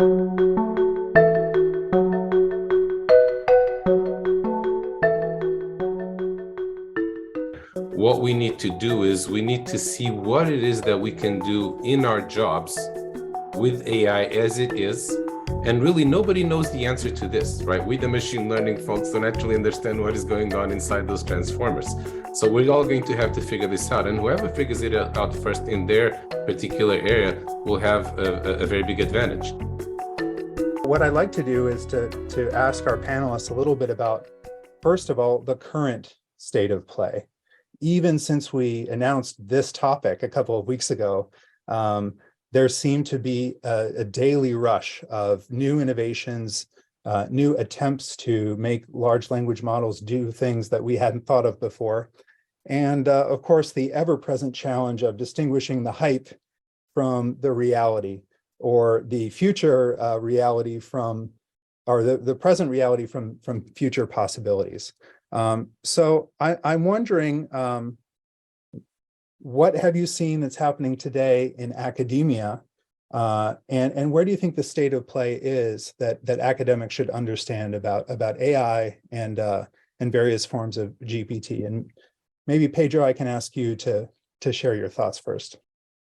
What we need to do is we need to see what it is that we can do in our jobs with AI as it is. And really, nobody knows the answer to this, right? We, the machine learning folks, don't actually understand what is going on inside those transformers. So we're all going to have to figure this out. And whoever figures it out first in their particular area will have a very big advantage. What I'd like to do is to ask our panelists a little bit about, first of all, the current state of play. Even since we announced this topic a couple of weeks ago, there seemed to be a daily rush of new innovations, new attempts to make large language models do things that we hadn't thought of before. And of course, the ever-present challenge of distinguishing the hype from the reality, or the future reality from, or the present reality from future possibilities. So I'm wondering, what have you seen that's happening today in academia, and where do you think the state of play is that academics should understand about AI and various forms of GPT? And maybe Pedro, I can ask you to share your thoughts first.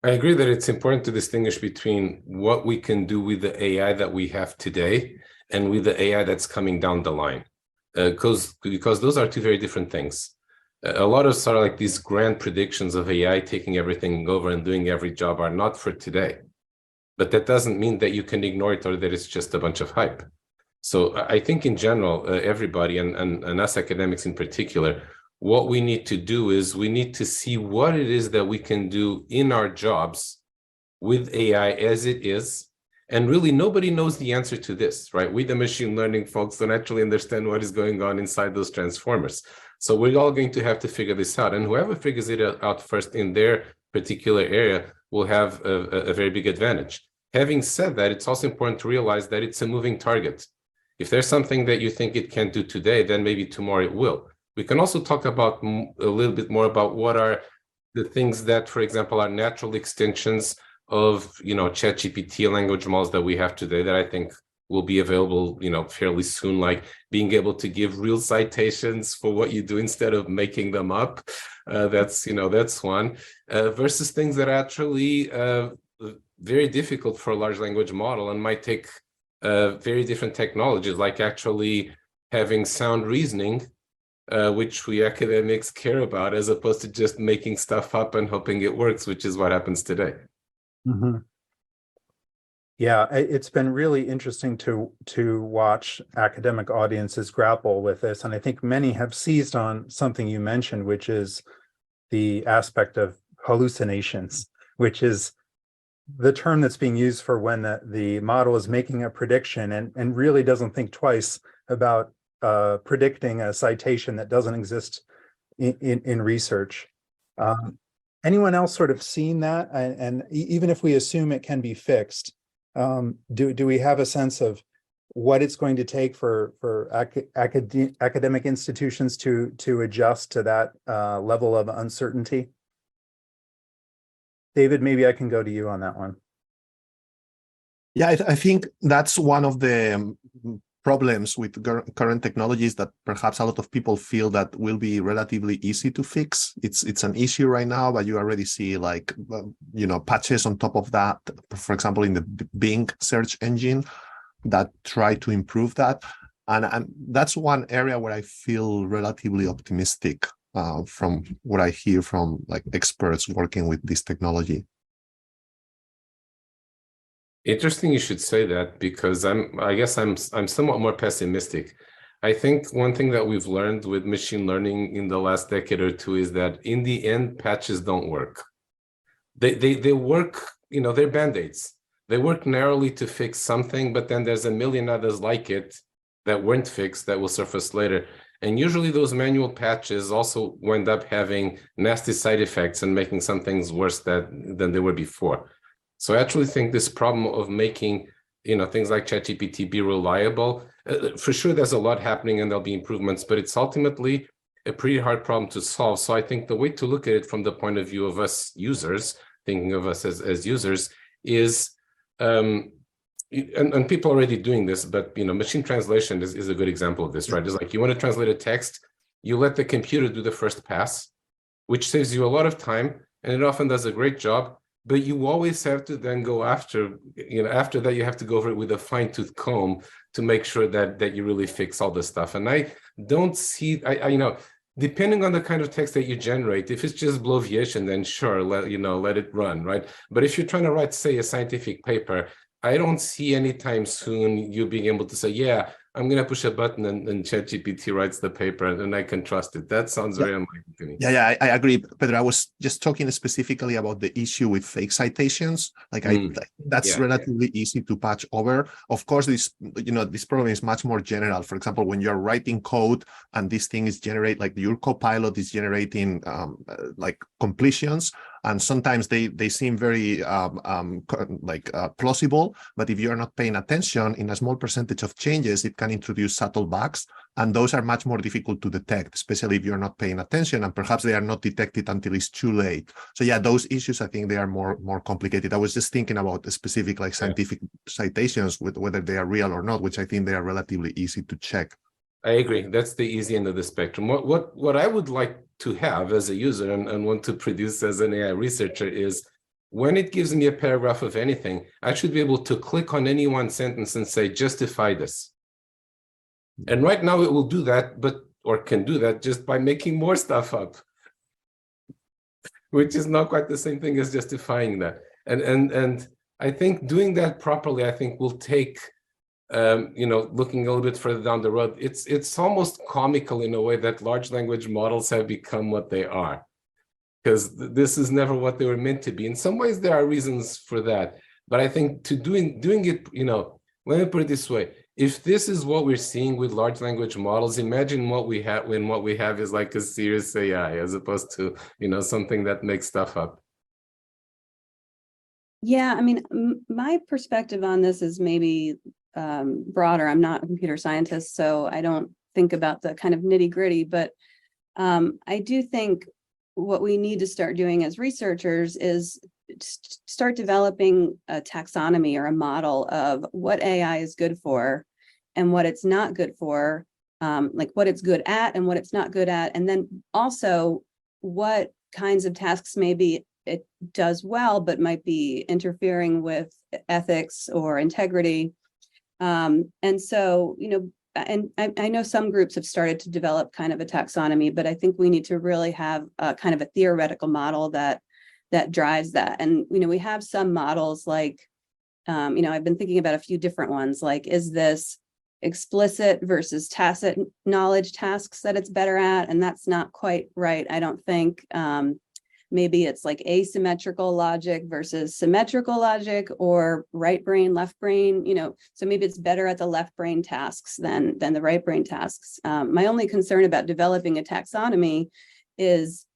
I agree that it's important to distinguish between what we can do with the AI that we have today and with the AI that's coming down the line, because those are two very different things. A lot of sort of like these grand predictions of AI taking everything over and doing every job are not for today, but that doesn't mean that you can ignore it or that it's just a bunch of hype. So I think in general, everybody and us academics in particular, what we need to do is we need to see what it is that we can do in our jobs with AI as it is. And really, nobody knows the answer to this, right? We, the machine learning folks, don't actually understand what is going on inside those transformers. So we're all going to have to figure this out. And whoever figures it out first in their particular area will have a very big advantage. Having said that, it's also important to realize that it's a moving target. If there's something that you think it can't do today, then maybe tomorrow it will. We can also talk about a little bit more about what are the things that, for example, are natural extensions of, Chat GPT language models that we have today that I think will be available, fairly soon, like being able to give real citations for what you do instead of making them up. That's one, versus things that are actually very difficult for a large language model and might take very different technologies, like actually having sound reasoning, which we academics care about, as opposed to just making stuff up and hoping it works, which is what happens today. Mm-hmm. Yeah, it's been really interesting to watch academic audiences grapple with this. And I think many have seized on something you mentioned, which is the aspect of hallucinations, which is the term that's being used for when the model is making a prediction and really doesn't think twice about predicting a citation that doesn't exist in research. Anyone else sort of seen that? And even if we assume it can be fixed, do we have a sense of what it's going to take for academic institutions to adjust to that level of uncertainty? David, maybe I can go to you on that one. Yeah, I think that's one of the problems with current technologies that perhaps a lot of people feel that will be relatively easy to fix. It's an issue right now, but you already see patches on top of that, for example, in the Bing search engine that try to improve that. And that's one area where I feel relatively optimistic from what I hear from experts working with this technology. Interesting you should say that, because I guess I'm somewhat more pessimistic. I think one thing that we've learned with machine learning in the last decade or two is that in the end, patches don't work. They work, they're band-aids. They work narrowly to fix something, but then there's a million others like it that weren't fixed that will surface later. And usually those manual patches also wind up having nasty side effects and making some things worse than they were before. So I actually think this problem of making, things like Chat GPT be reliable, for sure there's a lot happening and there'll be improvements, but it's ultimately a pretty hard problem to solve. So I think the way to look at it from the point of view of us users, thinking of us as users, is, and people are already doing this, but machine translation is a good example of this, right? It's like you want to translate a text, you let the computer do the first pass, which saves you a lot of time, and it often does a great job. But you always have to then go after that, you have to go over it with a fine-tooth comb to make sure that you really fix all this stuff. And I don't see, depending on the kind of text that you generate, if it's just bloviation, then sure, let it run, right? But if you're trying to write, say, a scientific paper, I don't see anytime soon you being able to say, yeah, I'm going to push a button and Chat GPT writes the paper and I can trust it. That sounds very unlikely to me. Yeah, I agree, Pedro. I was just talking specifically about the issue with fake citations. Like that's relatively easy to patch over. Of course, this problem is much more general. For example, when you're writing code and this thing is like your Copilot is generating like completions, and sometimes they seem very plausible, but if you're not paying attention, in a small percentage of changes, it can introduce subtle bugs, and those are much more difficult to detect, especially if you're not paying attention, and perhaps they are not detected until it's too late. So yeah, those issues, I think they are more complicated. I was just thinking about the specific scientific citations, with whether they are real or not, which I think they are relatively easy to check. I agree. That's the easy end of the spectrum. What I would like to have as a user and want to produce as an AI researcher is, when it gives me a paragraph of anything, I should be able to click on any one sentence and say, justify this. And right now it will do that, or can do that just by making more stuff up, which is not quite the same thing as justifying that. And I think doing that properly, I think will take, looking a little bit further down the road, it's almost comical in a way that large language models have become what they are, because this is never what they were meant to be. In some ways, there are reasons for that, but I think to doing it, let me put it this way: if this is what we're seeing with large language models, imagine what we have when what we have is like a serious AI, as opposed to something that makes stuff up. Yeah, I mean, my perspective on this is maybe broader. I'm not a computer scientist, so I don't think about the kind of nitty-gritty, but I do think what we need to start doing as researchers is start developing a taxonomy or a model of what AI is good for and what it's not good for, like what it's good at and what it's not good at, and then also what kinds of tasks maybe it does well but might be interfering with ethics or integrity. And so, and I know some groups have started to develop kind of a taxonomy, but I think we need to really have a kind of a theoretical model that drives that. And, we have some models like, I've been thinking about a few different ones, like, is this explicit versus tacit knowledge tasks that it's better at? And that's not quite right, I don't think. Maybe it's like asymmetrical logic versus symmetrical logic, or right brain, left brain, so maybe it's better at the left brain tasks than the right brain tasks. My only concern about developing a taxonomy is,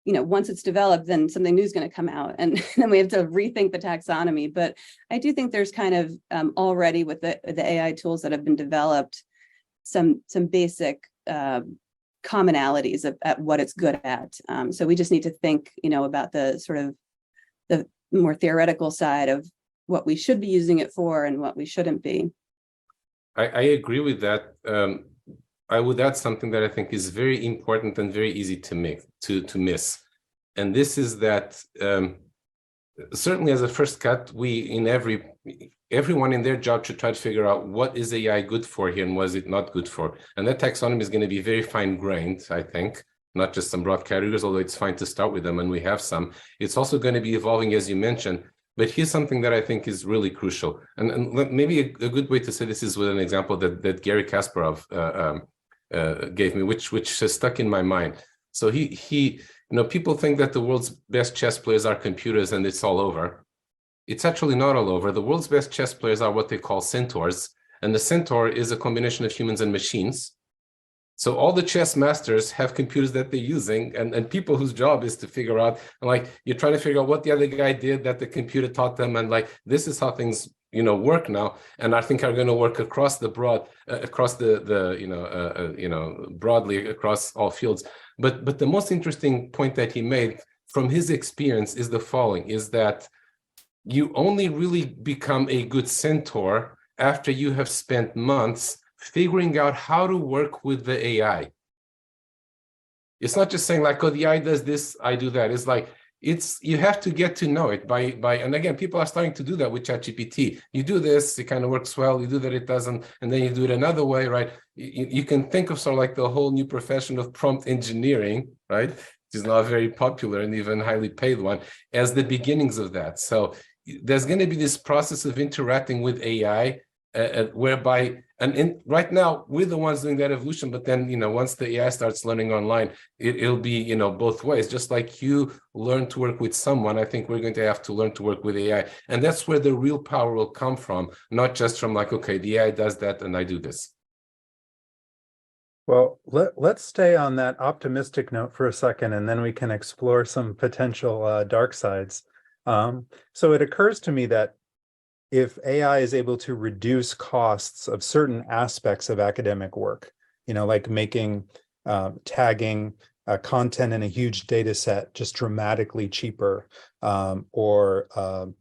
once it's developed, then something new is going to come out, and then we have to rethink the taxonomy. But I do think there's kind of already with the AI tools that have been developed, some basic commonalities at what it's good at. So we just need to think, about the sort of the more theoretical side of what we should be using it for and what we shouldn't be. I agree with that. I would add something that I think is very important and very easy to miss. And this is that certainly as a first cut, everyone in their job should try to figure out what is AI good for here and what is it not good for. And that taxonomy is going to be very fine-grained, I think, not just some broad categories, although it's fine to start with them, and we have some. It's also going to be evolving, as you mentioned. But here's something that I think is really crucial. And maybe a good way to say this is with an example that Gary Kasparov gave me, which has stuck in my mind. So he people think that the world's best chess players are computers and it's all over. It's actually not all over. The world's best chess players are what they call centaurs. And the centaur is a combination of humans and machines. So all the chess masters have computers that they're using, and people whose job is to figure out, like, you're trying to figure out what the other guy did that the computer taught them, and like, this is how things work now, and I think are going to work across the broadly across all fields. But the most interesting point that he made from his experience is the following: is that you only really become a good centaur after you have spent months figuring out how to work with the AI. It's not just saying like, oh, the AI does this, I do that. It's like, you have to get to know it by, and again, people are starting to do that with Chat GPT. You do this, it kind of works well, you do that, it doesn't, and then you do it another way, right? You can think of sort of like the whole new profession of prompt engineering, right? Which is not a very popular and even highly paid one, as the beginnings of that. So there's going to be this process of interacting with AI whereby, right now we're the ones doing that evolution, but then, once the AI starts learning online, it'll be, both ways. Just like you learn to work with someone, I think we're going to have to learn to work with AI. And that's where the real power will come from, not just from like, okay, the AI does that and I do this. Well, let's stay on that optimistic note for a second, and then we can explore some potential dark sides. So it occurs to me that if AI is able to reduce costs of certain aspects of academic work, like making tagging content in a huge data set just dramatically cheaper, or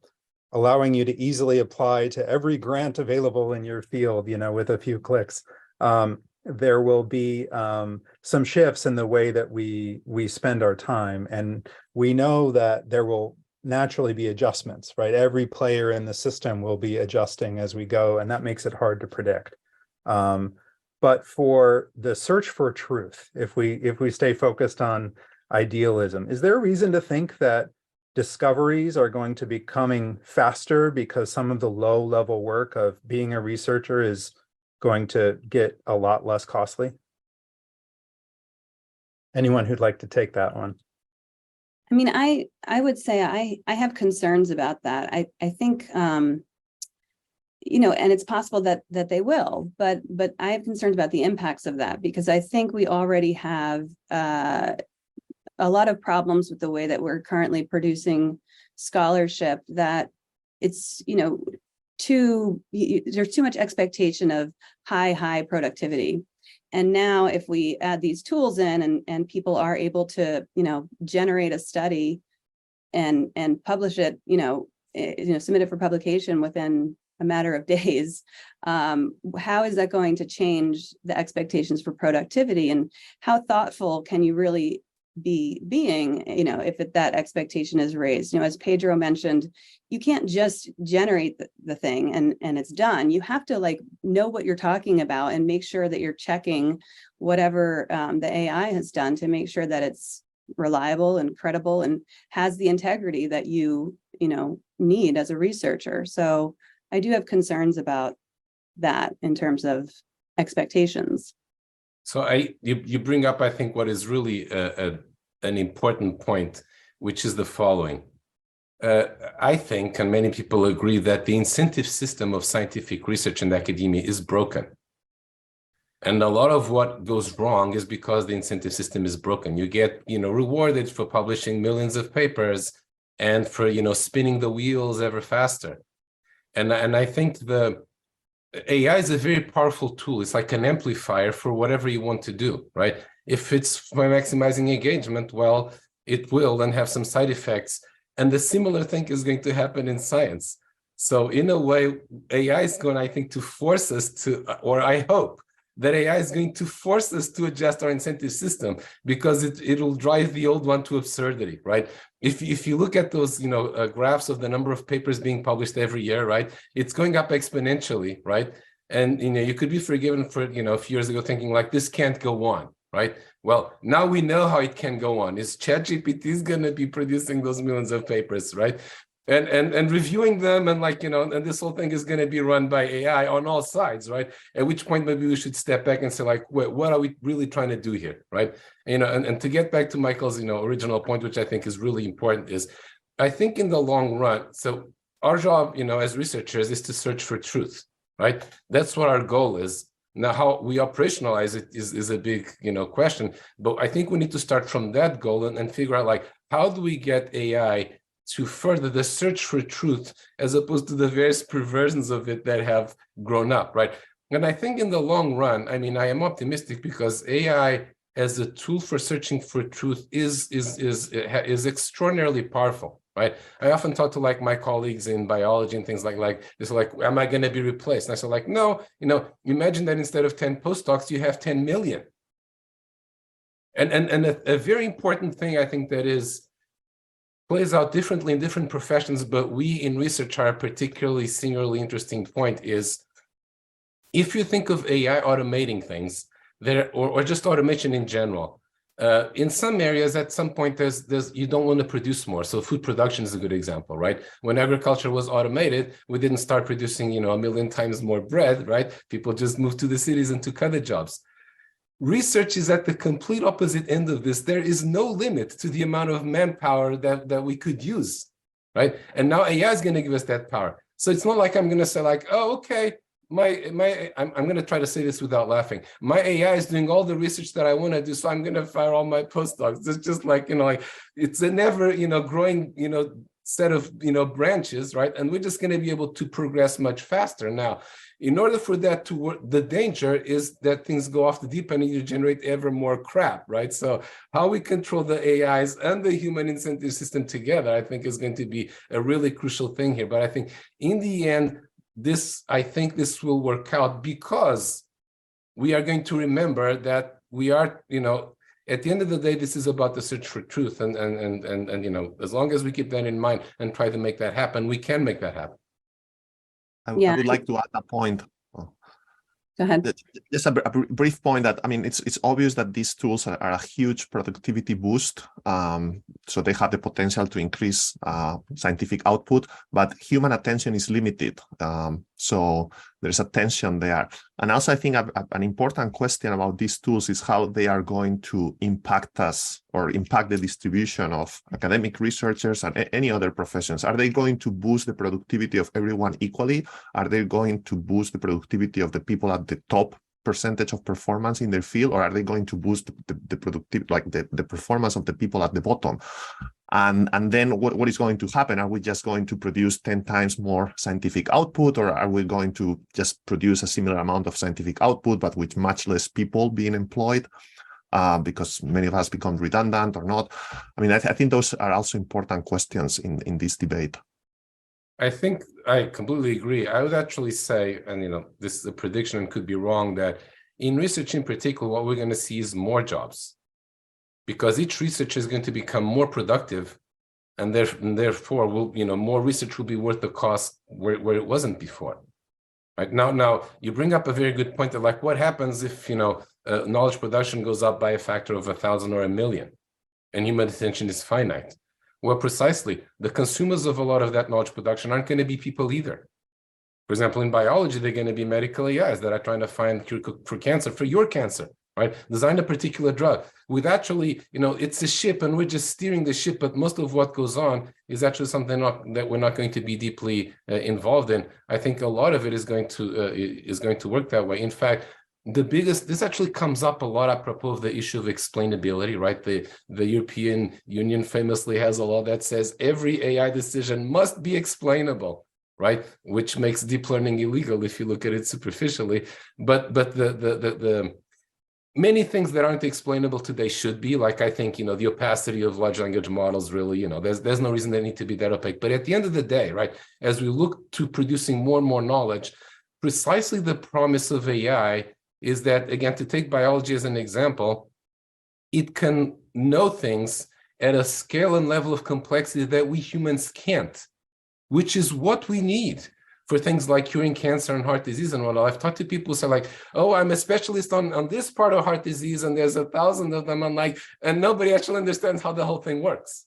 allowing you to easily apply to every grant available in your field, with a few clicks, there will be some shifts in the way that we spend our time. And we know that there will naturally be adjustments, right? Every player in the system will be adjusting as we go, and that makes it hard to predict. But for the search for truth, if we stay focused on idealism, is there a reason to think that discoveries are going to be coming faster because some of the low-level work of being a researcher is going to get a lot less costly? Anyone who'd like to take that one? I mean, I would say I have concerns about that. I think, and it's possible that they will, but I have concerns about the impacts of that, because I think we already have a lot of problems with the way that we're currently producing scholarship, that it's, there's too much expectation of high productivity. And now if we add these tools in, and people are able to, generate a study and publish it, submit it for publication within a matter of days, how is that going to change the expectations for productivity? And how thoughtful can you really be being, if that expectation is raised? As Pedro mentioned, you can't just generate the thing and it's done. You have to know what you're talking about and make sure that you're checking whatever the AI has done to make sure that it's reliable and credible and has the integrity that you need as a researcher. So I do have concerns about that in terms of expectations. So you bring up, I think, what is really an important point, which is the following. I think, and many people agree, that the incentive system of scientific research and academia is broken. And a lot of what goes wrong is because the incentive system is broken. You get, rewarded for publishing millions of papers and for, spinning the wheels ever faster. And I think the AI is a very powerful tool. It's like an amplifier for whatever you want to do, right? If it's by maximizing engagement, well, it will then have some side effects. And the similar thing is going to happen in science. So in a way, AI is going, I think, to force us to, or I hope that AI is going to force us to adjust our incentive system, because it'll drive the old one to absurdity, right? If you look at those, graphs of the number of papers being published every year, right, it's going up exponentially, right? And, you could be forgiven for, a few years ago thinking like, this can't go on, right? Well, now we know how it can go on. Is Chat GPT is going to be producing those millions of papers, right? And reviewing them, and and this whole thing is going to be run by AI on all sides, right? At which point maybe we should step back and say, wait, what are we really trying to do here, right? And to get back to Michael's, original point, which I think is really important, is I think in the long run, so our job, as researchers, is to search for truth, right? That's what our goal is. Now, how we operationalize it is a big, question, but I think we need to start from that goal and figure out how do we get AI to further the search for truth, as opposed to the various perversions of it that have grown up, right? And I think in the long run, I mean, I am optimistic, because AI as a tool for searching for truth is extraordinarily powerful, right? right? I often talk to like my colleagues in biology and things like this, like, am I going to be replaced? And I said, like, no, imagine that instead of 10 postdocs, you have 10 million. And a very important thing, I think, that plays out differently in different professions, but we in research are a particularly singularly interesting point is, if you think of AI automating things, or just automation in general, in some areas, at some point, there's you don't want to produce more. So food production is a good example, right? When agriculture was automated, we didn't start producing, 1 million times more bread, right? People just moved to the cities and took other jobs. Research is at the complete opposite end of this. There is no limit to the amount of manpower that we could use, right? And now AI is going to give us that power. So it's not like I'm going to say like, oh, okay, I'm going to try to say this without laughing. My AI is doing all the research that I want to do, so I'm going to fire all my postdocs. It's just like, like it's a never, growing, set of, branches, right? And we're just going to be able to progress much faster. Now, in order for that to work, the danger is that things go off the deep end and you generate ever more crap, right? So how we control the AIs and the human incentive system together, I think, is going to be a really crucial thing here. But I think in the end, I think this will work out because we are going to remember that we are, at the end of the day, this is about the search for truth. And as long as we keep that in mind and try to make that happen, we can make that happen. I Yeah. would like to add a point. Go ahead. Just a brief point that, I mean, it's obvious that these tools are a huge productivity boost. So they have the potential to increase scientific output, but human attention is limited. So there's a tension there. And also, I think an important question about these tools is how they are going to impact us or impact the distribution of academic researchers and any other professions. Are they going to boost the productivity of everyone equally? Are they going to boost the productivity of the people at the top percentage of performance in their field, or are they going to boost the productivity, like the performance of the people at the bottom? And then what is going to happen? Are we just going to produce 10 times more scientific output, or are we going to just produce a similar amount of scientific output, but with much less people being employed? Because many of us become redundant or not. I mean, I think those are also important questions in this debate. I think I completely agree. I would actually say, and this is a prediction and could be wrong, that in research in particular, what we're going to see is more jobs, because each researcher is going to become more productive, and therefore will, more research will be worth the cost where it wasn't before. Right now, you bring up a very good point that, like, what happens if knowledge production goes up by a factor of 1,000 or 1,000,000, and human attention is finite? Well, precisely, the consumers of a lot of that knowledge production aren't going to be people either. For example, in biology, they're going to be medical AIs that are trying to find cure for cancer, for your cancer, right? Design a particular drug. With actually, it's a ship and we're just steering the ship, but most of what goes on is actually something that we're not going to be deeply involved in. I think a lot of it is going to work that way. In fact, this actually comes up a lot apropos of the issue of explainability, right? The European Union famously has a law that says every AI decision must be explainable, right? Which makes deep learning illegal if you look at it superficially. But the many things that aren't explainable today should be, like, I think, the opacity of large language models really, there's no reason they need to be that opaque. But at the end of the day, right, as we look to producing more and more knowledge, precisely the promise of AI is that, again, to take biology as an example, it can know things at a scale and level of complexity that we humans can't, which is what we need for things like curing cancer and heart disease and whatnot. I've talked to people who say, like, oh, I'm a specialist on this part of heart disease, and there's 1,000 of them. I'm like, and nobody actually understands how the whole thing works.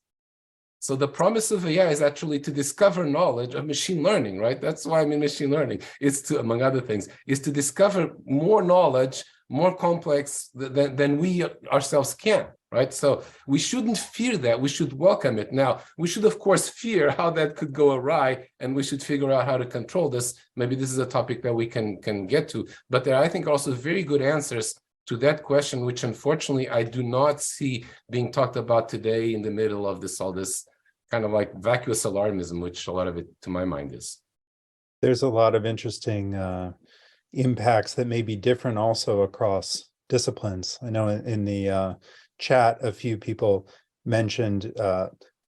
So the promise of AI is actually to discover knowledge of machine learning, right? That's why I'm in machine learning. It's to, among other things, is to discover more knowledge, more complex than we ourselves can, right? So we shouldn't fear that. We should welcome it. Now, we should, of course, fear how that could go awry, and we should figure out how to control this. Maybe this is a topic that we can get to. But there are, I think, also very good answers to that question, which unfortunately I do not see being talked about today in the middle of all this kind of like vacuous alarmism, which a lot of it, to my mind, is. There's a lot of interesting impacts that may be different also across disciplines. I know in the chat, a few people mentioned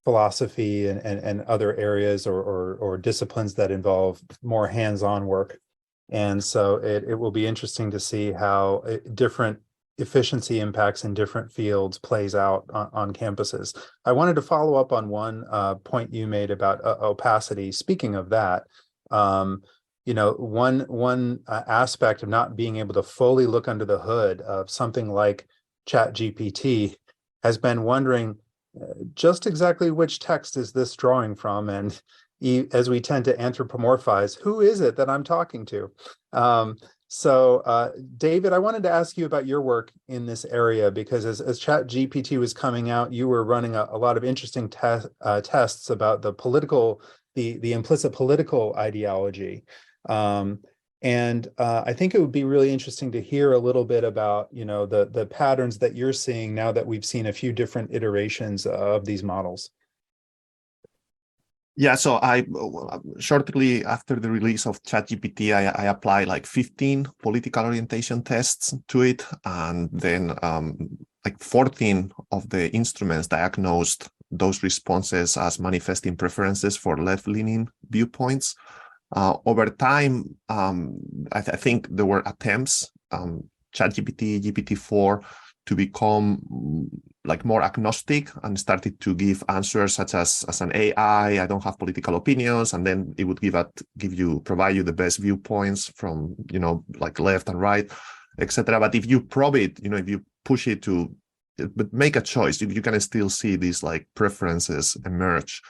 philosophy and other areas or disciplines that involve more hands-on work. And so it will be interesting to see how different efficiency impacts in different fields plays out on campuses. I wanted to follow up on one point you made about opacity. Speaking of that, one aspect of not being able to fully look under the hood of something like Chat GPT has been wondering just exactly which text is this drawing from, and as we tend to anthropomorphize, who is it that I'm talking to? So David, I wanted to ask you about your work in this area, because as Chat GPT was coming out, you were running a lot of interesting tests about the implicit political ideology. And I think it would be really interesting to hear a little bit about, the patterns that you're seeing now that we've seen a few different iterations of these models. Yeah, so I shortly after the release of ChatGPT, I applied like 15 political orientation tests to it, and then like 14 of the instruments diagnosed those responses as manifesting preferences for left-leaning viewpoints. Over time, I think there were attempts, ChatGPT, GPT-4, to become like more agnostic and started to give answers such as an AI, I don't have political opinions, and then it would provide you the best viewpoints from, like left and right, etc. But if you probe it, if you push it but make a choice, you can still see these like preferences emerge.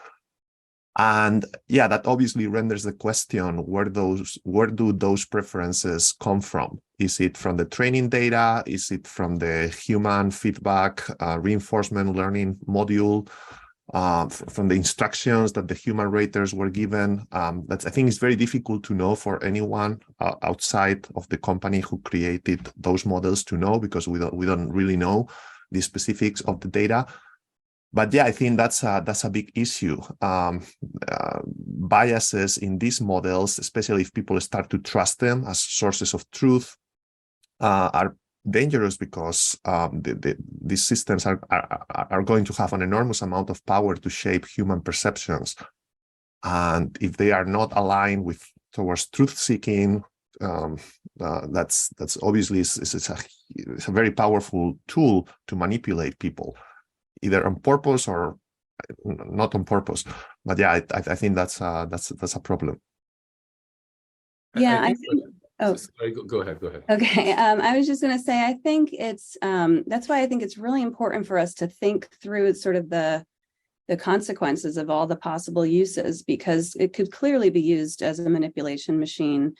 And yeah, that obviously renders the question, where do those preferences come from? Is it from the training data? Is it from the human feedback reinforcement learning module? From the instructions that the human raters were given? I think it's very difficult to know for anyone outside of the company who created those models to know, because we don't really know the specifics of the data. But yeah, I think that's a big issue. Biases in these models, especially if people start to trust them as sources of truth, are dangerous, because these systems are going to have an enormous amount of power to shape human perceptions. And if they are not aligned towards truth-seeking, that's obviously it's a very powerful tool to manipulate people, either on purpose or not on purpose. But yeah, I think that's a problem. Yeah, I think think. Sorry, go ahead. Okay, I was just going to say, I think it's that's why I think it's really important for us to think through sort of the consequences of all the possible uses, because it could clearly be used as a manipulation machine.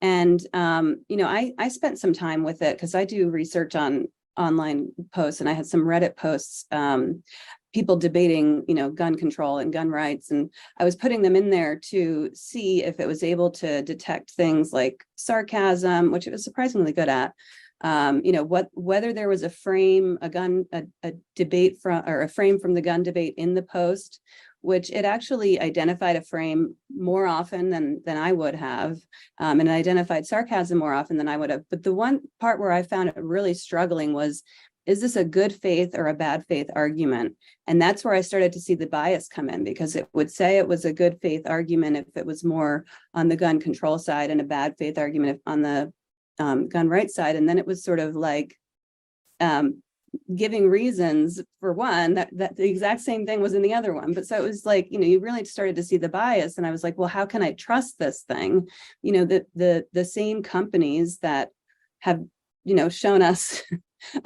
And I spent some time with it because I do research on online posts, and I had some Reddit posts, people debating, gun control and gun rights. And I was putting them in there to see if it was able to detect things like sarcasm, which it was surprisingly good at. Whether there was a frame, a debate or a frame from the gun debate in the post, which it actually identified a frame more often than I would have, and it identified sarcasm more often than I would have. But the one part where I found it really struggling was, is this a good faith or a bad faith argument? And that's where I started to see the bias come in, because it would say it was a good faith argument if it was more on the gun control side, and a bad faith argument on the gun rights side. And then it was sort of like giving reasons for one that the exact same thing was in the other one. But so it was like, you really started to see the bias. And I was like, well, how can I trust this thing? The same companies that have, shown us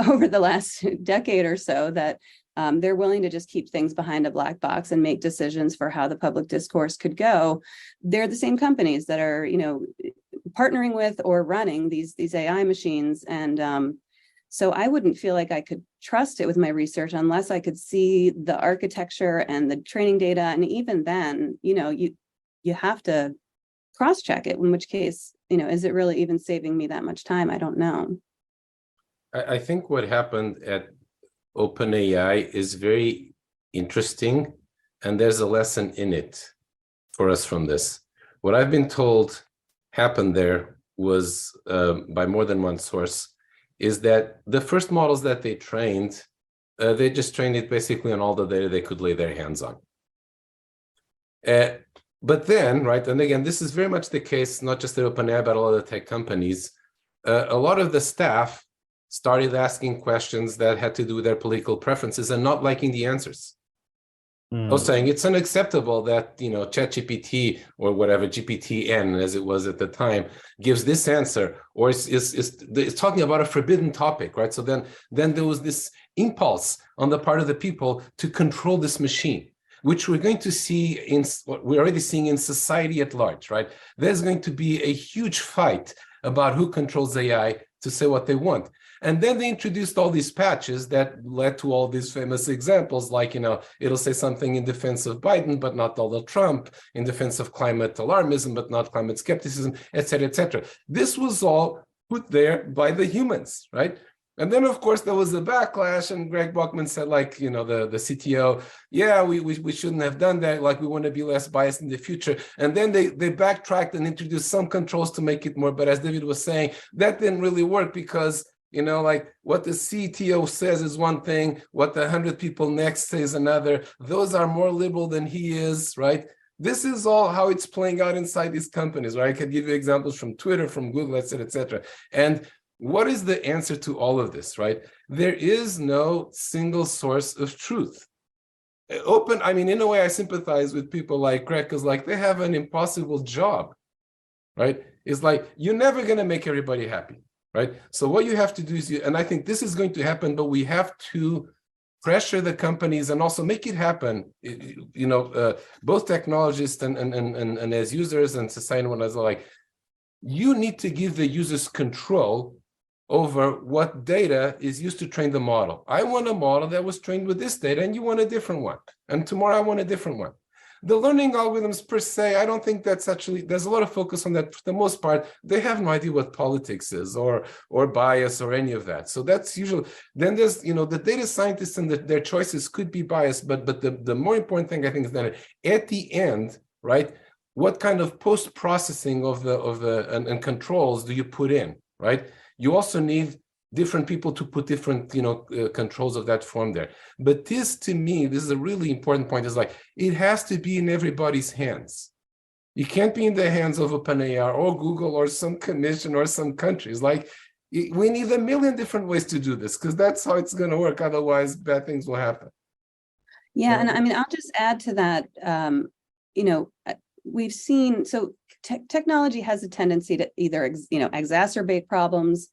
over the last decade or so that they're willing to just keep things behind a black box and make decisions for how the public discourse could go. They're the same companies that are, partnering with or running these AI machines. And so I wouldn't feel like I could trust it with my research unless I could see the architecture and the training data. And even then, you have to cross-check it, in which case, is it really even saving me that much time? I don't know. I think what happened at OpenAI is very interesting, and there's a lesson in it for us from this. What I've been told happened there was, by more than one source, is that the first models that they trained, they just trained it basically on all the data they could lay their hands on. But then, right, and again, this is very much the case, not just at OpenAI, but all the tech companies. A lot of the staff started asking questions that had to do with their political preferences and not liking the answers. I was saying it's unacceptable that, Chat GPT or whatever, GPTN as it was at the time, gives this answer, or it's talking about a forbidden topic, right? So then there was this impulse on the part of the people to control this machine, which we're going to see we're already seeing in society at large, right? There's going to be a huge fight about who controls AI to say what they want. And then they introduced all these patches that led to all these famous examples, like, it'll say something in defense of Biden, but not Donald Trump, in defense of climate alarmism, but not climate skepticism, et cetera, et cetera. This was all put there by the humans, right? And then, of course, there was a backlash, and Greg Buckman said, the CTO, yeah, we shouldn't have done that. Like, we want to be less biased in the future. And then they backtracked and introduced some controls to make it more. But as David was saying, that didn't really work because, what the CTO says is one thing, what the 100 people next say is another. Those are more liberal than he is, right? This is all how it's playing out inside these companies, right? I could give you examples from Twitter, from Google, et cetera. And what is the answer to all of this, right? There is no single source of truth. In a way, I sympathize with people like Greg, because they have an impossible job, right? It's like, you're never going to make everybody happy, right? So what you have to do is, and I think this is going to happen, but we have to pressure the companies and also make it happen. Both technologists and as users and society, when I was like, you need to give the users control over what data is used to train the model. I want a model that was trained with this data, and you want a different one. And tomorrow I want a different one. The learning algorithms per se, I don't think that's actually, there's a lot of focus on that. For the most part, they have no idea what politics is or bias or any of that. So that's usually, then there's, the data scientists and their choices could be biased, but the more important thing I think is that at the end, right, what kind of post-processing and controls do you put in, right? You also need different people to put different, controls of that form there. But this, to me, this is a really important point, is it has to be in everybody's hands. You can't be in the hands of OpenAI or Google or some commission or some countries. We need a million different ways to do this, because that's how it's going to work. Otherwise, bad things will happen. Yeah, and I'll just add to that, we've seen, so technology has a tendency to either, exacerbate problems,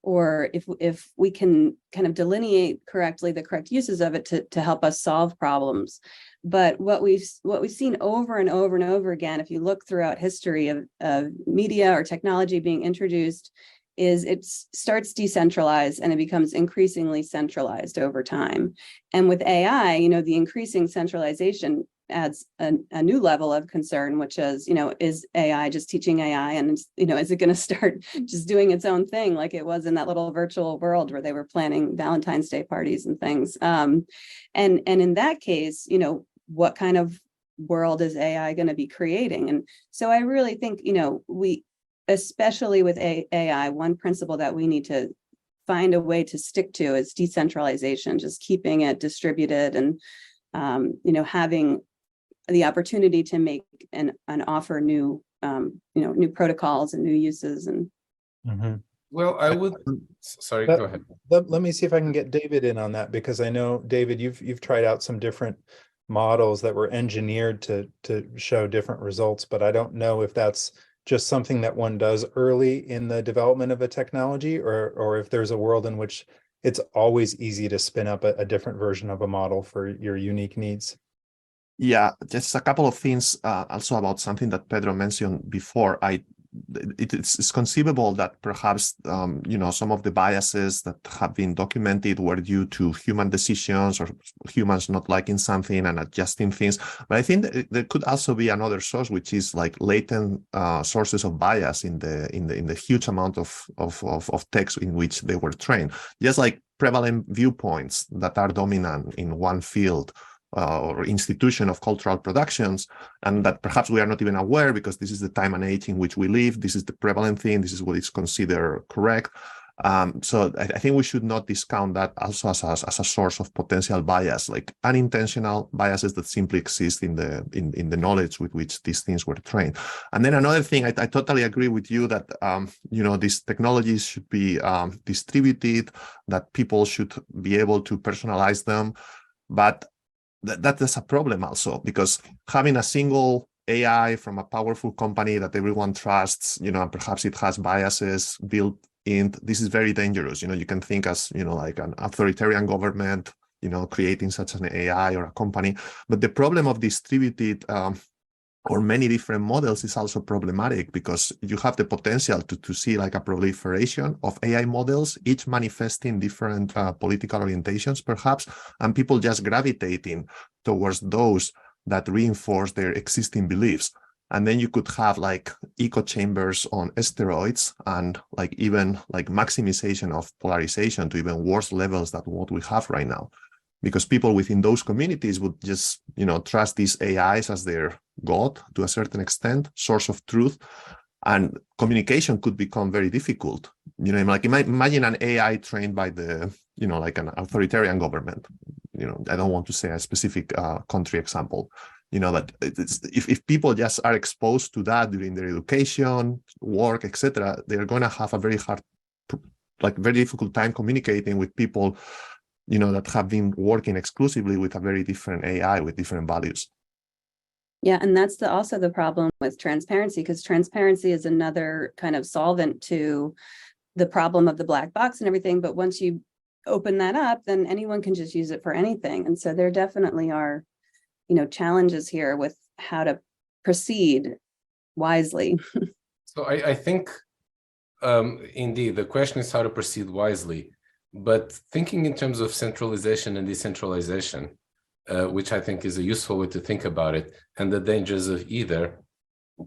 or if we can kind of delineate correctly the correct uses of it to help us solve problems. But what we've seen over and over and over again, if you look throughout history of media or technology being introduced, is it starts decentralized and it becomes increasingly centralized over time. And with AI, the increasing centralization adds a new level of concern, which is, is AI just teaching AI, and, is it going to start just doing its own thing like it was in that little virtual world where they were planning Valentine's Day parties and things. And in that case, what kind of world is AI going to be creating? And so I really think, we, especially with AI, one principle that we need to find a way to stick to is decentralization, just keeping it distributed and, having the opportunity to make and offer new, new protocols and new uses. And Well, I would, sorry, go ahead. Let me see if I can get David in on that, because I know, David, you've tried out some different models that were engineered to show different results, but I don't know if that's just something that one does early in the development of a technology, or if there's a world in which it's always easy to spin up a different version of a model for your unique needs. Yeah, just a couple of things also about something that Pedro mentioned before. It's conceivable that perhaps, some of the biases that have been documented were due to human decisions or humans not liking something and adjusting things. But I think that there could also be another source, which is latent sources of bias in the huge amount of text in which they were trained, just like prevalent viewpoints that are dominant in one field or institution of cultural productions, and that perhaps we are not even aware, because this is the time and age in which we live. This is the prevalent thing. This is what is considered correct. So I think we should not discount that also as a source of potential bias, like unintentional biases that simply exist in the knowledge with which these things were trained. And then another thing, I totally agree with you that these technologies should be distributed, that people should be able to personalize them, but that is a problem also, because having a single AI from a powerful company that everyone trusts, and perhaps it has biases built in, this is very dangerous. You can think as, like an authoritarian government, creating such an AI or a company. But the problem of distributed or many different models is also problematic, because you have the potential to see like a proliferation of AI models, each manifesting different political orientations, perhaps, and people just gravitating towards those that reinforce their existing beliefs. And then you could have like echo chambers on steroids, and like even like maximization of polarization to even worse levels than what we have right now, because people within those communities would just, trust these AIs as their God to a certain extent, source of truth, and communication could become very difficult. Like imagine an AI trained by the, like an authoritarian government. I don't want to say a specific country example. That if people just are exposed to that during their education, work, etc., they're going to have a very difficult time communicating with people, that have been working exclusively with a very different AI with different values. Yeah, and that's also the problem with transparency, because transparency is another kind of solvent to the problem of the black box and everything. But once you open that up, then anyone can just use it for anything. And so there definitely are, challenges here with how to proceed wisely. So I think, indeed, the question is how to proceed wisely. But thinking in terms of centralization and decentralization, which I think is a useful way to think about it, and the dangers of either,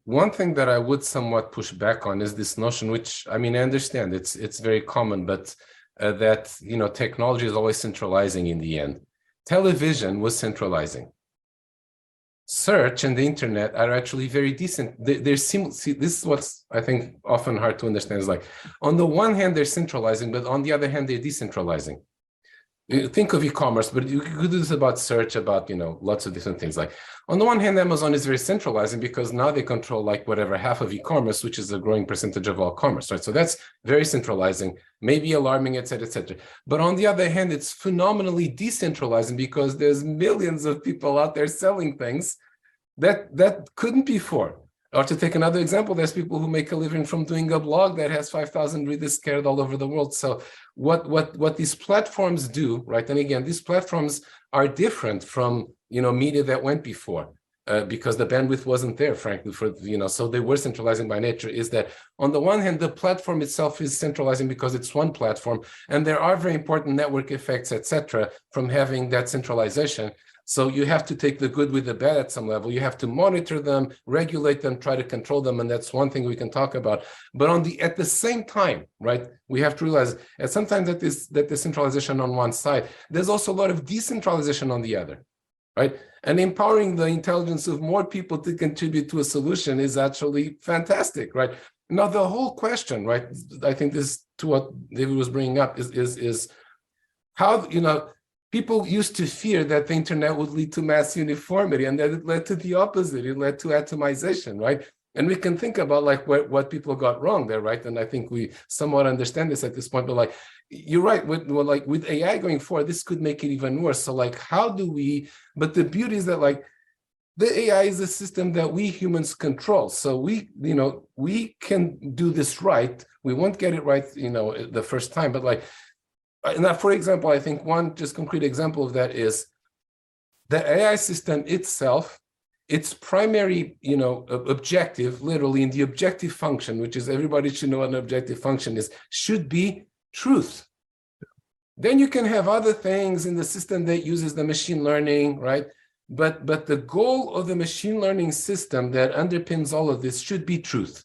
one thing that I would somewhat push back on is this notion, which, I understand it's very common, but that, technology is always centralizing in the end. Television was centralizing. Search and the internet are actually very decent. See, this is what's, I think, often hard to understand, is like, on the one hand, they're centralizing, but on the other hand, they're decentralizing. Think of e-commerce, but you could do this about search, about, lots of different things. Like, on the one hand, Amazon is very centralizing because now they control like whatever half of e-commerce, which is a growing percentage of all commerce, right? So that's very centralizing, maybe alarming, et cetera, et cetera. But on the other hand, it's phenomenally decentralizing because there's millions of people out there selling things that couldn't before. Or to take another example, there's people who make a living from doing a blog that has 5,000 readers scattered all over the world. So what these platforms do, right? And again, these platforms are different from, media that went before, because the bandwidth wasn't there, frankly, for, so they were centralizing by nature, is that on the one hand, the platform itself is centralizing because it's one platform, and there are very important network effects, et cetera, from having that centralization. So you have to take the good with the bad at some level. You have to monitor them, regulate them, try to control them, and that's one thing we can talk about. But at the same time, right, we have to realize that sometimes that the centralization on one side, there's also a lot of decentralization on the other, right? And empowering the intelligence of more people to contribute to a solution is actually fantastic, right? Now, the whole question, right, I think this, to what David was bringing up, is how, people used to fear that the internet would lead to mass uniformity, and that it led to the opposite. It led to atomization, right? And we can think about like what people got wrong there, right? And I think we somewhat understand this at this point, but like, you're right, with AI going forward, this could make it even worse. So like, how do we, but the beauty is that like, the AI is a system that we humans control. So we can do this right. We won't get it right, the first time, but like, now, for example, I think one just concrete example of that is the AI system itself, its primary, objective, literally in the objective function, which is everybody should know what an objective function is, should be truth. Then you can have other things in the system that uses the machine learning, right? But the goal of the machine learning system that underpins all of this should be truth.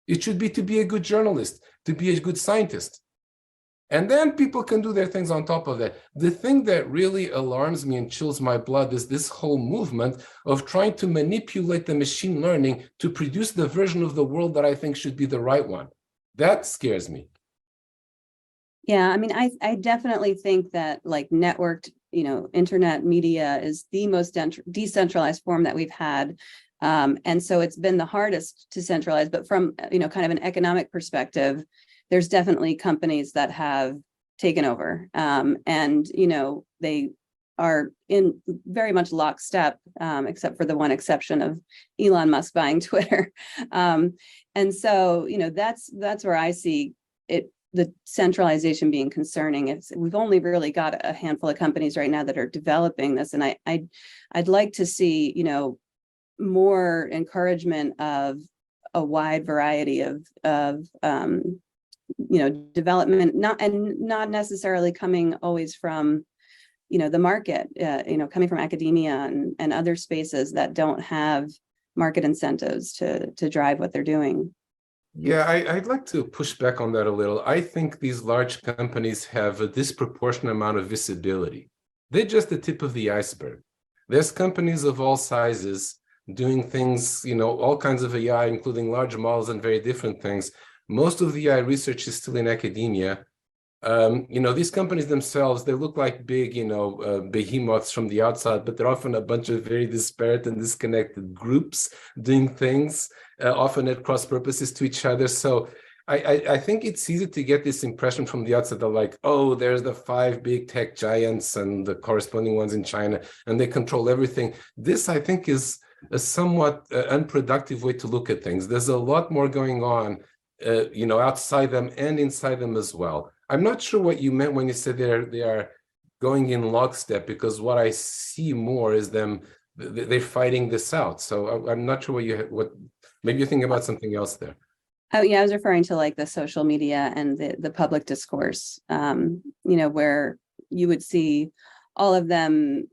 It should be to be a good journalist, to be a good scientist. And then people can do their things on top of that. The thing that really alarms me and chills my blood is this whole movement of trying to manipulate the machine learning to produce the version of the world that I think should be the right one. That scares me. Yeah, I mean, I definitely think that like networked, internet media is the most decentralized form that we've had. And so it's been the hardest to centralize, but from, kind of an economic perspective, there's definitely companies that have taken over. And, they are in very much lockstep, except for the one exception of Elon Musk buying Twitter. And so, that's where I see it, the centralization being concerning. We've only really got a handful of companies right now that are developing this, and I'd like to see more encouragement of a wide variety of development, not necessarily coming always from the market, coming from academia and other spaces that don't have market incentives to drive what they're doing. Yeah, I'd like to push back on that a little. I think these large companies have a disproportionate amount of visibility. They're just the tip of the iceberg. There's companies of all sizes doing things, all kinds of AI, including large models and very different things. Most of the AI research is still in academia. These companies themselves, they look like big, behemoths from the outside, but they're often a bunch of very disparate and disconnected groups doing things, often at cross purposes to each other. So I think it's easy to get this impression from the outside that like, oh, there's the 5 big tech giants and the corresponding ones in China, and they control everything. This, I think, is a somewhat unproductive way to look at things. There's a lot more going on, outside them and inside them as well. I'm not sure what you meant when you said they are going in lockstep, because what I see more is they're fighting this out. So I'm not sure what maybe you're thinking about something else there. Oh yeah, I was referring to like the social media and the public discourse, where you would see all of them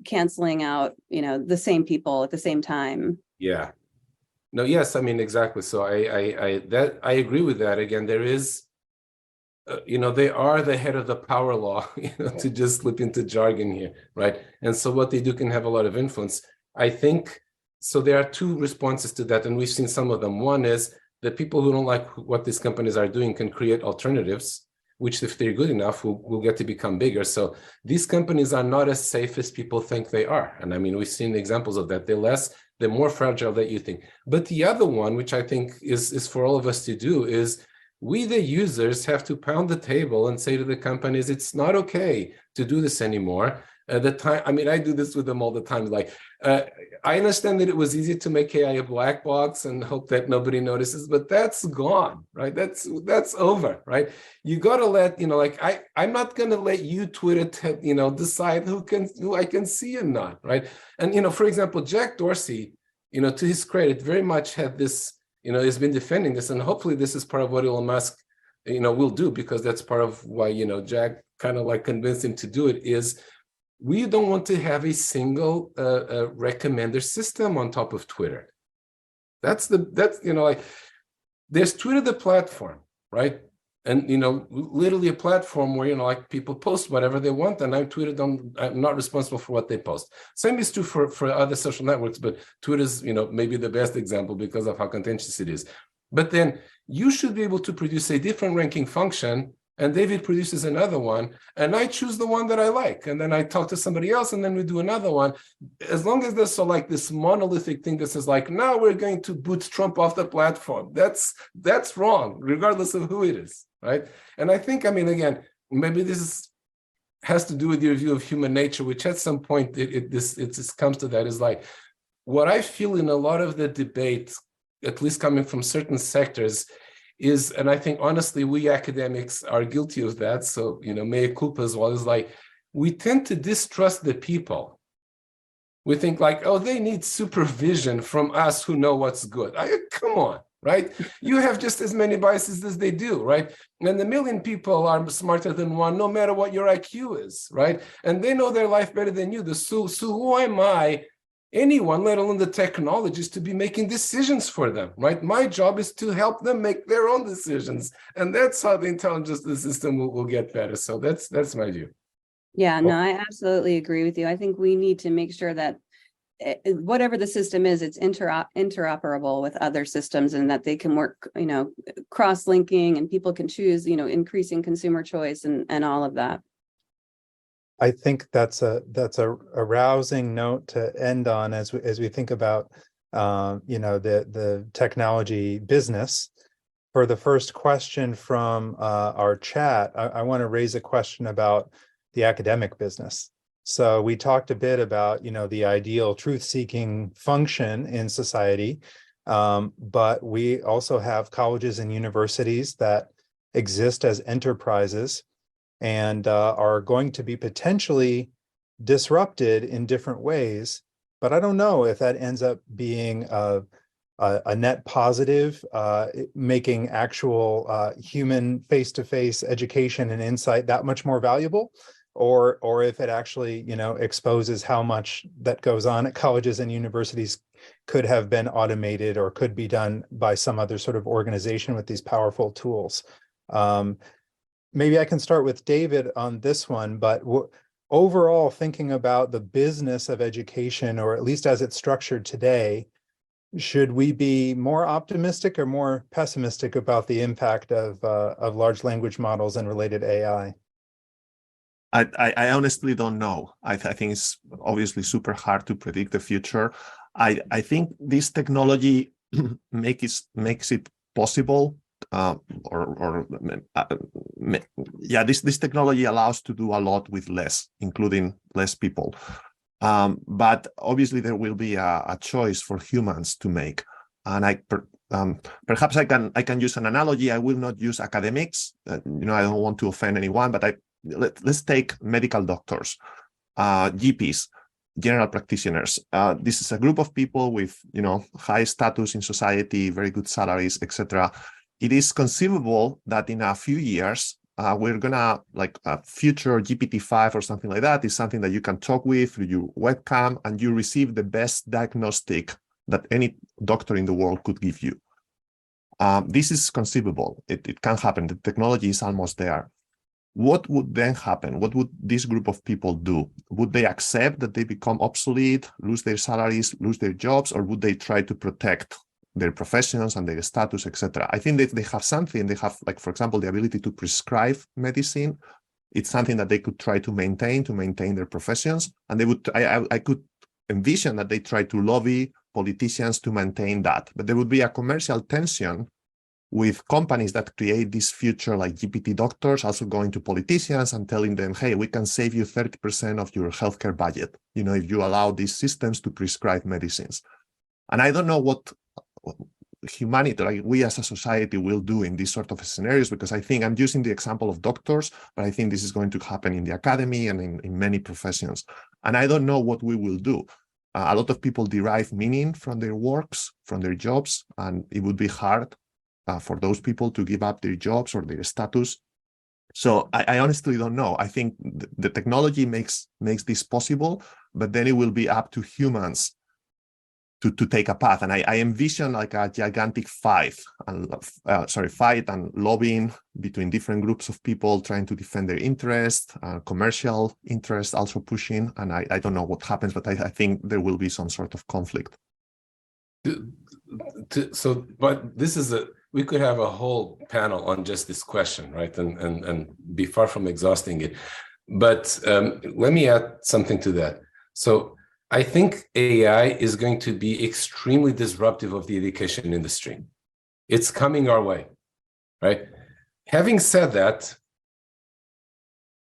canceling out, the same people at the same time. Yeah. No, yes, I mean, exactly. So I agree with that. Again, there is, they are the head of the power law, to just slip into jargon here, right? And so what they do can have a lot of influence. I think, so there are 2 responses to that, and we've seen some of them. One is that people who don't like what these companies are doing can create alternatives, which if they're good enough, will get to become bigger. So these companies are not as safe as people think they are. And I mean, we've seen examples of that. They're more fragile than you think. But the other one, which I think is for all of us to do, is we, the users, have to pound the table and say to the companies, it's not okay to do this anymore. I do this with them all the time. Like, I understand that it was easy to make AI a black box and hope that nobody notices, but that's gone, right? That's over, right? You got to let, I'm not going to let you, Twitter, decide who I can see and not, right? And, for example, Jack Dorsey, to his credit, very much had this, has been defending this, and hopefully this is part of what Elon Musk, will do, because that's part of why, Jack kind of like convinced him to do it, is we don't want to have a single recommender system on top of Twitter. That's there's Twitter, the platform, right? And literally a platform where people post whatever they want, and I'm not responsible for what they post. Same is true for other social networks, but Twitter's maybe the best example because of how contentious it is. But then you should be able to produce a different ranking function, and David produces another one, and I choose the one that I like, and then I talk to somebody else, and then we do another one. As long as there's this monolithic thing that says now we're going to boot Trump off the platform, that's wrong, regardless of who it is, right? And I think, again, maybe this has to do with your view of human nature, which at some point it just comes to that, is like what I feel in a lot of the debate, at least coming from certain sectors, is, and I think honestly we academics are guilty of that, so mea culpa as well, is like we tend to distrust the people. We think oh, they need supervision from us who know what's good. Come on, right? You have just as many biases as they do, right? And a million people are smarter than one, no matter what your IQ is, right? And they know their life better than you do. So who am I, anyone, let alone the technologies, to be making decisions for them, right? My job is to help them make their own decisions. And that's how the intelligence of the system will get better. So that's my view. Yeah, no, I absolutely agree with you. I think we need to make sure that whatever the system is, it's interoperable with other systems, and that they can work, cross-linking, and people can choose, increasing consumer choice and all of that. I think that's a rousing note to end on as we think about the technology business. For the first question from our chat, I want to raise a question about the academic business. So we talked a bit about the ideal truth-seeking function in society, but we also have colleges and universities that exist as enterprises and are going to be potentially disrupted in different ways. But I don't know if that ends up being a net positive, making actual human face-to-face education and insight that much more valuable, or if it actually exposes how much that goes on at colleges and universities could have been automated or could be done by some other sort of organization with these powerful tools. Maybe I can start with David on this one, but overall, thinking about the business of education, or at least as it's structured today, should we be more optimistic or more pessimistic about the impact of large language models and related AI? I honestly don't know. I think it's obviously super hard to predict the future. I think this technology makes it possible, this technology allows to do a lot with less, including less people. But obviously there will be a choice for humans to make. And perhaps I can use an analogy. I will not use academics. I don't want to offend anyone, but let's take medical doctors, GPs, general practitioners. This is a group of people with high status in society, very good salaries, etc. It is conceivable that in a few years, we're gonna, like a future GPT-5 or something like that, is something that you can talk with through your webcam, and you receive the best diagnostic that any doctor in the world could give you. This is conceivable. It can happen. The technology is almost there. What would then happen? What would this group of people do? Would they accept that they become obsolete, lose their salaries, lose their jobs, or would they try to protect their professions and their status, etc.? I think that they have something. They have, like, for example, the ability to prescribe medicine. It's something that they could try to maintain their professions. And they would, I could envision that they try to lobby politicians to maintain that. But there would be a commercial tension with companies that create this future, like GPT doctors, also going to politicians and telling them, hey, we can save you 30% of your healthcare budget, if you allow these systems to prescribe medicines. And I don't know what humanity, like we as a society, will do in these sort of scenarios, because I think I'm using the example of doctors, but I think this is going to happen in the academy and in many professions. And I don't know what we will do. A lot of people derive meaning from their works, from their jobs, and it would be hard for those people to give up their jobs or their status. So I honestly don't know. I think the technology makes this possible, but then it will be up to humans to take a path. And I envision like a gigantic fight and lobbying between different groups of people trying to defend their interest, commercial interest also pushing. And I don't know what happens, but I think there will be some sort of conflict. But this is we could have a whole panel on just this question, right? And be far from exhausting it. But let me add something to that. So I think AI is going to be extremely disruptive of the education industry. It's coming our way, right? Having said that,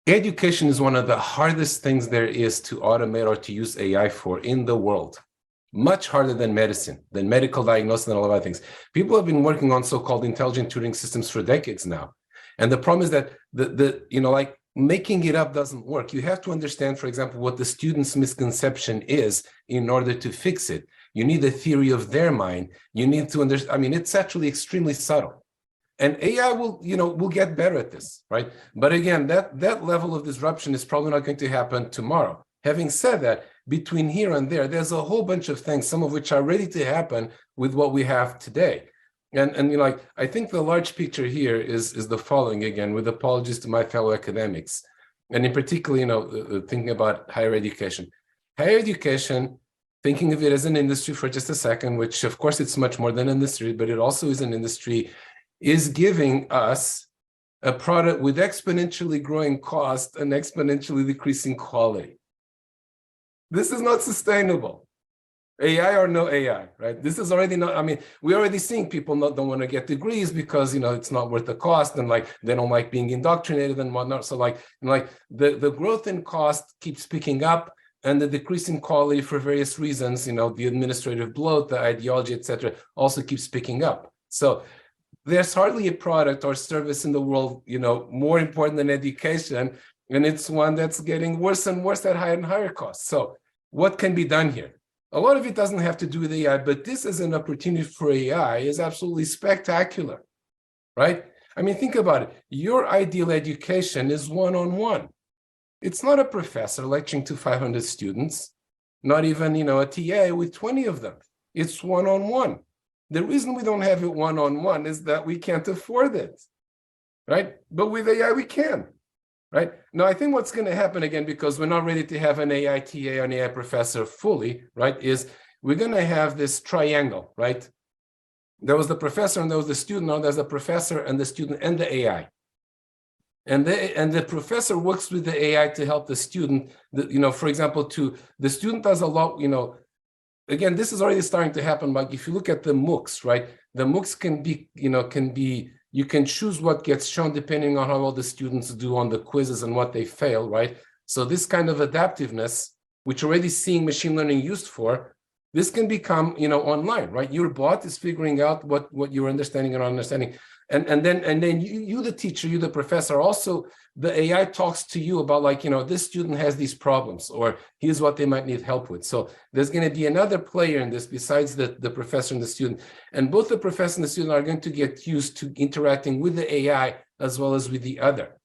education is one of the hardest things there is to automate or to use AI for in the world. Much harder than medicine, than medical diagnosis and all of other things. People have been working on so-called intelligent tutoring systems for decades now. And the problem is that like making it up doesn't work. You have to understand, for example, what the student's misconception is in order to fix it. You need a theory of their mind. You need to understand, I mean, it's actually extremely subtle. And AI will get better at this, right? But again, that level of disruption is probably not going to happen tomorrow. Having said that, between here and there's a whole bunch of things, some of which are ready to happen with what we have today. And I think the large picture here is the following, again, with apologies to my fellow academics, and in particular, thinking about higher education. Higher education thinking of it as an industry for just a second, which of course it's much more than an industry, but it also is an industry, is giving us a product with exponentially growing cost and exponentially decreasing quality. This is not sustainable. AI or no AI, right? This is already not, I mean, we're already seeing people don't want to get degrees because, it's not worth the cost, and like, they don't like being indoctrinated and whatnot. So the growth in cost keeps picking up, and the decrease in quality for various reasons, the administrative bloat, the ideology, etc., also keeps picking up. So there's hardly a product or service in the world, more important than education, and it's one that's getting worse and worse at higher and higher costs. So what can be done here? A lot of it doesn't have to do with AI, but this as an opportunity for AI is absolutely spectacular, right? I mean, think about it. Your ideal education is one-on-one. It's not a professor lecturing to 500 students, not even, a TA with 20 of them. It's one-on-one. The reason we don't have it one-on-one is that we can't afford it, right? But with AI, we can. Right now, I think what's going to happen again, because we're not ready to have an AI TA or an AI professor fully, right, is we're going to have this triangle, right? There was the professor and there was the student. Now there's the professor and the student and the AI. And the professor works with the AI to help the student. For example, the student does a lot. Again, this is already starting to happen. Like if you look at the MOOCs, right? The MOOCs can be, you can choose what gets shown depending on how well the students do on the quizzes and what they fail, right? So this kind of adaptiveness, which already seeing machine learning used for, this can become, online, right? Your bot is figuring out what you're understanding and understanding. And then you, the teacher, you, the professor, also the AI talks to you about this student has these problems, or here's what they might need help with. So there's going to be another player in this besides the professor and the student. And both the professor and the student are going to get used to interacting with the AI as well as with the other.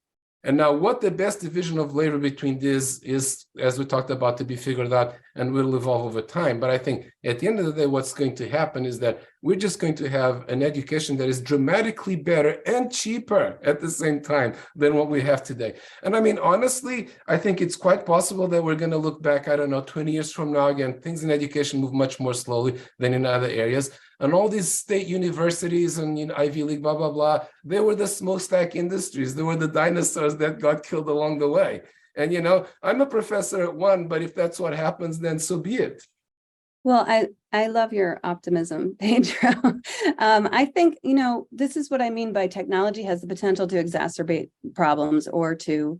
And now what the best division of labor between this is, as we talked about, to be figured out and will evolve over time. But I think at the end of the day, what's going to happen is that we're just going to have an education that is dramatically better and cheaper at the same time than what we have today. And I mean, honestly, I think it's quite possible that we're going to look back, 20 years from now, again, things in education move much more slowly than in other areas. And all these state universities and Ivy League, blah, blah, blah, they were the smokestack industries. They were the dinosaurs that got killed along the way. And, I'm a professor at one, but if that's what happens, then so be it. Well, I love your optimism, Pedro. I think, this is what I mean by technology has the potential to exacerbate problems or to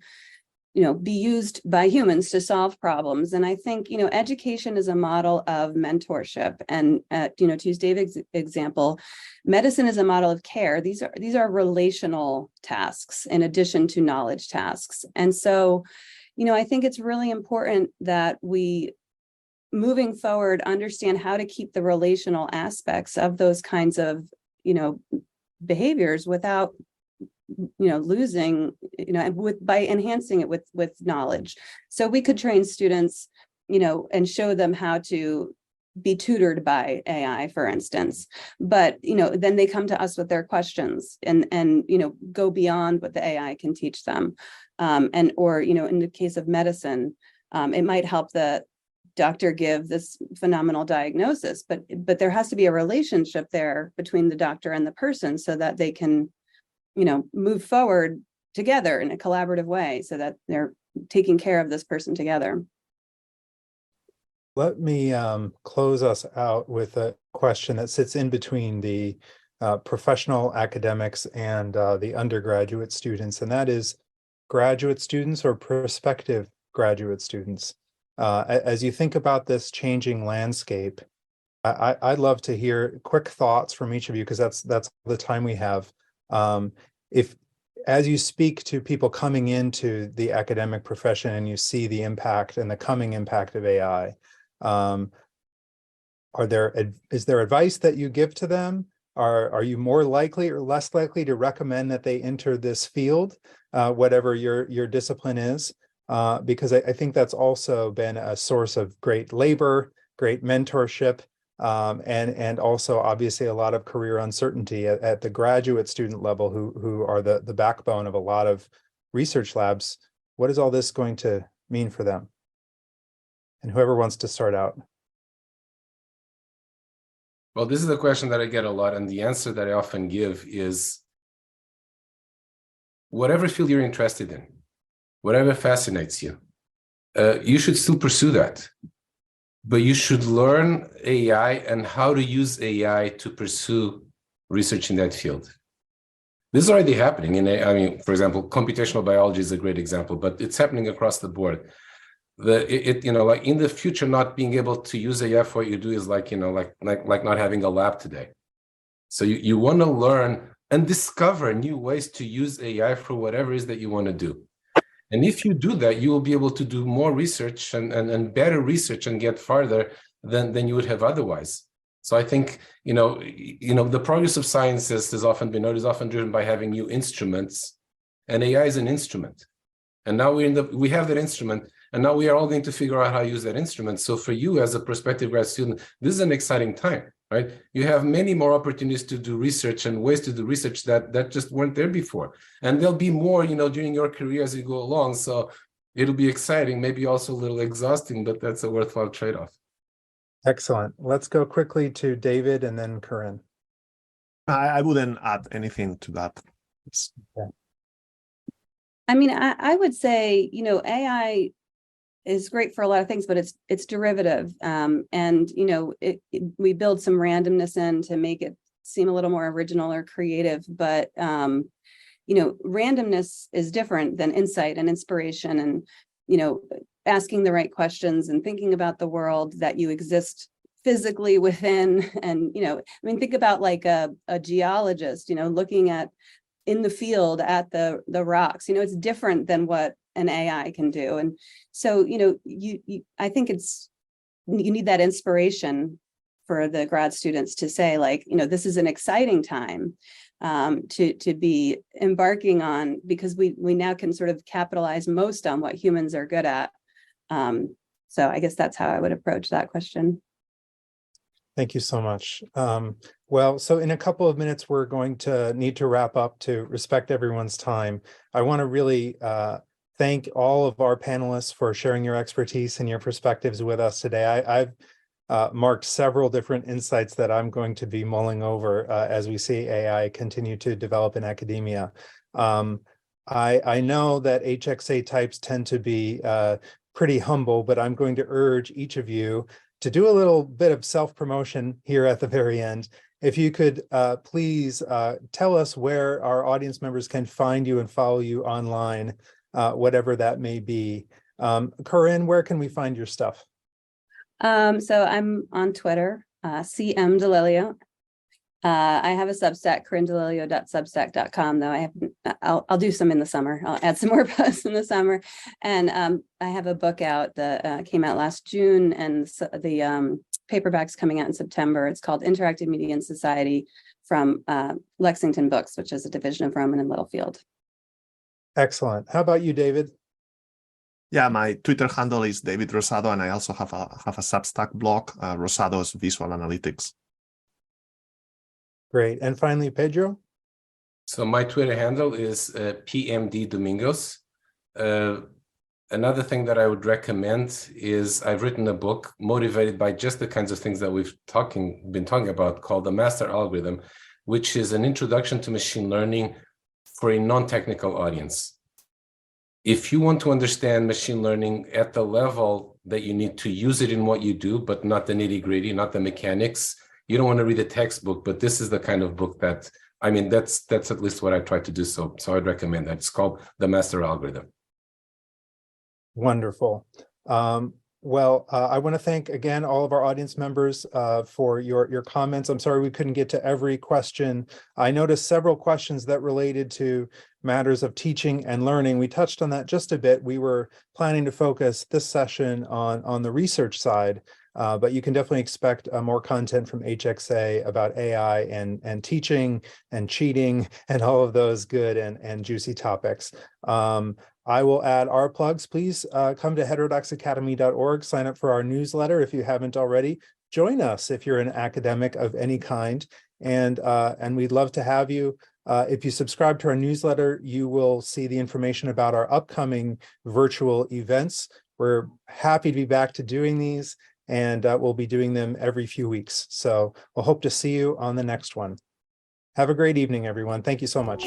be used by humans to solve problems. And I think, education is a model of mentorship. And, to use David's example, medicine is a model of care. These are relational tasks in addition to knowledge tasks. And so, I think it's really important that we, moving forward, understand how to keep the relational aspects of those kinds of, behaviors without losing, by enhancing it with knowledge. So we could train students, and show them how to be tutored by AI, for instance. But, then they come to us with their questions and go beyond what the AI can teach them. Or in the case of medicine, it might help the doctor give this phenomenal diagnosis, but there has to be a relationship there between the doctor and the person so that they can move forward together in a collaborative way so that they're taking care of this person together. Let me close us out with a question that sits in between the professional academics and the undergraduate students, and that is graduate students or prospective graduate students. As you think about this changing landscape, I'd love to hear quick thoughts from each of you, because that's the time we have. If, as you speak to people coming into the academic profession and you see the impact and the coming impact of AI, is there advice that you give to them? Are you more likely or less likely to recommend that they enter this field, whatever your discipline is? Because I think that's also been a source of great labor, great mentorship, and also obviously a lot of career uncertainty at the graduate student level, who are the backbone of a lot of research labs. What is all this going to mean for them? And whoever wants to start out. Well, this is a question that I get a lot, and the answer that I often give is whatever field you're interested in, whatever fascinates you, you should still pursue that. But you should learn AI and how to use AI to pursue research in that field. This is already happening. I mean, for example, computational biology is a great example, but it's happening across the board. Like in the future, not being able to use AI for what you do is like not having a lab today. So you want to learn and discover new ways to use AI for whatever it is that you want to do. And if you do that, you will be able to do more research and better research and get farther than you would have otherwise. So I think, the progress of science has often been noted, is often driven by having new instruments, and AI is an instrument. And now we have that instrument, and now we are all going to figure out how to use that instrument. So for you as a prospective grad student, this is an exciting time, right? You have many more opportunities to do research and ways to do research that just weren't there before. And there'll be more, during your career as you go along. So it'll be exciting, maybe also a little exhausting, but that's a worthwhile trade-off. Excellent. Let's go quickly to David and then Corinne. I wouldn't add anything to that. Okay. I mean, I would say, AI is great for a lot of things, but it's derivative. And, we build some randomness in to make it seem a little more original or creative. But, randomness is different than insight and inspiration and, asking the right questions and thinking about the world that you exist physically within. And, think about like a geologist, looking at in the field at the rocks, it's different than what an AI can do. And so, I think you need that inspiration for the grad students to say, like, this is an exciting time to be embarking on, because we now can sort of capitalize most on what humans are good at. So I guess that's how I would approach that question. Thank you so much. Well, so in a couple of minutes, we're going to need to wrap up to respect everyone's time. I want to really thank all of our panelists for sharing your expertise and your perspectives with us today. I've marked several different insights that I'm going to be mulling over as we see AI continue to develop in academia. I know that HXA types tend to be pretty humble, but I'm going to urge each of you to do a little bit of self-promotion here at the very end. If you could please tell us where our audience members can find you and follow you online, whatever that may be. Corinne, where can we find your stuff? So I'm on Twitter, CM Delilio. I have a Substack, corinnedelilio.substack.com, though I'll do some in the summer. I'll add some more posts in the summer. And I have a book out that came out last June, and the paperback's coming out in September. It's called Interactive Media and Society, from Lexington Books, which is a division of Rowman and Littlefield. Excellent. How about you, David? Yeah, my Twitter handle is David Rosado, and I also have a Substack blog, Rosado's Visual Analytics. Great. And finally, Pedro? So my Twitter handle is PMD Domingos. Another thing that I would recommend is I've written a book motivated by just the kinds of things that we've been talking about, called The Master Algorithm, which is an introduction to machine learning for a non-technical audience. If you want to understand machine learning at the level that you need to use it in what you do, but not the nitty-gritty, not the mechanics, you don't want to read a textbook, but this is the kind of book that, that's at least what I try to do. So I'd recommend that. It's called The Master Algorithm. Wonderful. Well, I want to thank again all of our audience members for your comments. I'm sorry we couldn't get to every question. I noticed several questions that related to matters of teaching and learning. We touched on that just a bit. We were planning to focus this session on the research side, but you can definitely expect more content from HXA about AI and teaching and cheating and all of those good and juicy topics. I will add our plugs. Please come to heterodoxacademy.org, sign up for our newsletter if you haven't already. Join us if you're an academic of any kind, and we'd love to have you. If you subscribe to our newsletter, you will see the information about our upcoming virtual events. We're happy to be back to doing these, and we'll be doing them every few weeks. So we'll hope to see you on the next one. Have a great evening, everyone. Thank you so much.